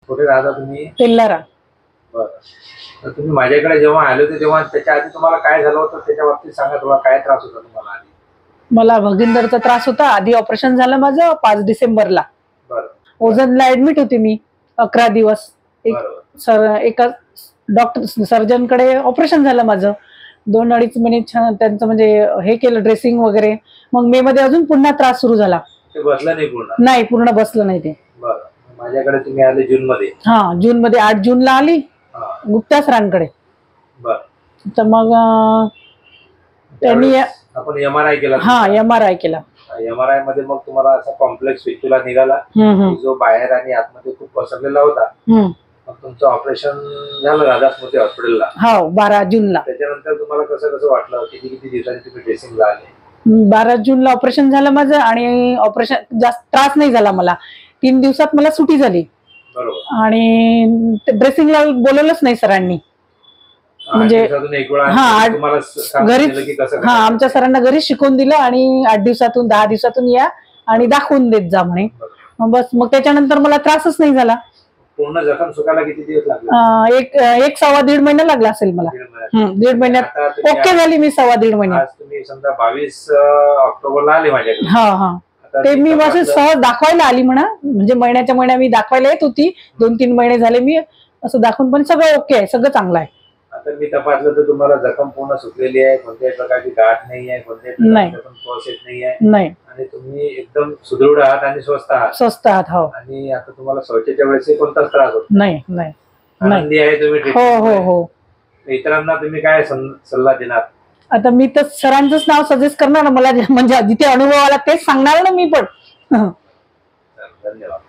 कुठे राहता तुम्ही? तेल्लारा. बरं. तर तुम्ही माझ्याकडे जेव्हा आले होते तेव्हा त्याच्या आधी तुम्हाला काय झालं होतं त्याच्या बाबतीत सांगा. तुला काय त्रास होता तुम्हाला आधी? मला भगिंदरचा त्रास होता. आधी ऑपरेशन झालं माझं 5 डिसेंबरला. बरं. ओझनला ऍडमिट होती मी 11 दिवस. एका डॉक्टर सर्जनकडे ऑपरेशन झालं माझं. 2-2.5 महिने छान त्यांचं म्हणजे हे केलं ड्रेसिंग वगैरे. मग मे मध्ये अजून पुन्हा त्रास सुरू झाला. ते बसलं नाही पूर्ण? नाही, पूर्ण बसलं नाही ते. बरं. माझ्याकडे तुम्ही आले जून मध्ये? हा, जून मध्ये 8 जूनला आली गुप्ता सरांकडे. बरं. तर मग त्यांनी आपण MRI केला? हा, MRI केला. MRI मध्ये मग तुम्हाला असा कॉम्प्लेक्स फिस्टुला निघाला जो बाहेर आणि आतमध्ये खूप पसरलेला होता. मग तुमचं ऑपरेशन झालं राधास्मृती हॉस्पिटलला. हो, 12 जूनला. त्याच्यानंतर तुम्हाला कसं कसं वाटलं? किती दिवसांनी तुम्ही ड्रेसिंगला आले? 12 जूनला ऑपरेशन झालं माझं आणि ऑपरेशन जास्त त्रास नाही झाला मला. 3 दिवसात मला सुटी झाली. बरोबर. आणि ड्रेसिंगला बोलवलंच नाही सरांनी. म्हणजे घरीच आमच्या सरांना घरीच शिकवून दिलं आणि 8 दिवसातून 10 दिवसातून या आणि दाखवून देत जा म्हणे. बस, मग त्याच्यानंतर मला त्रासच नाही झाला. पूर्ण जखम सुकायला किती दिवस लागले? एक 1.25 महिना लागला असेल मला. 1.5 महिन्यात ओके झाली मी. 1.25 महिन्यात. तुम्ही समजा 22 ऑक्टोबरला आले माझ्याकडे. हा, ते मी असं सहज दाखवायला आली म्हणा. म्हणजे महिन्या मी दाखवायला येत होती. 2-3 महिने झाले मी असं दाखवून, पण सगळं ओके आहे, सगळं चांगलं आहे. आता मी तपासलं तर तुम्हाला जखम पूर्ण सुकलेली आहे. कोणत्याही प्रकारची गाठ नाही आहे. कोणत्याही प्रकारची पॉस येत नाही आहे. आणि तुम्ही एकदम सुदृढ आहात आणि स्वस्थ आहात. हो. आणि आता तुम्हाला शौचाच्या वेळेस कोणताच त्रास होत नाही. आनंदी आहे तुम्ही. हो. इतरांना तुम्ही काय सल्ला देणार? आता मी तर सरांचंच नाव सजेस्ट करणार ना. मला म्हणजे जिथे अनुभव आला तेच सांगणार ना मी पण. धन्यवाद.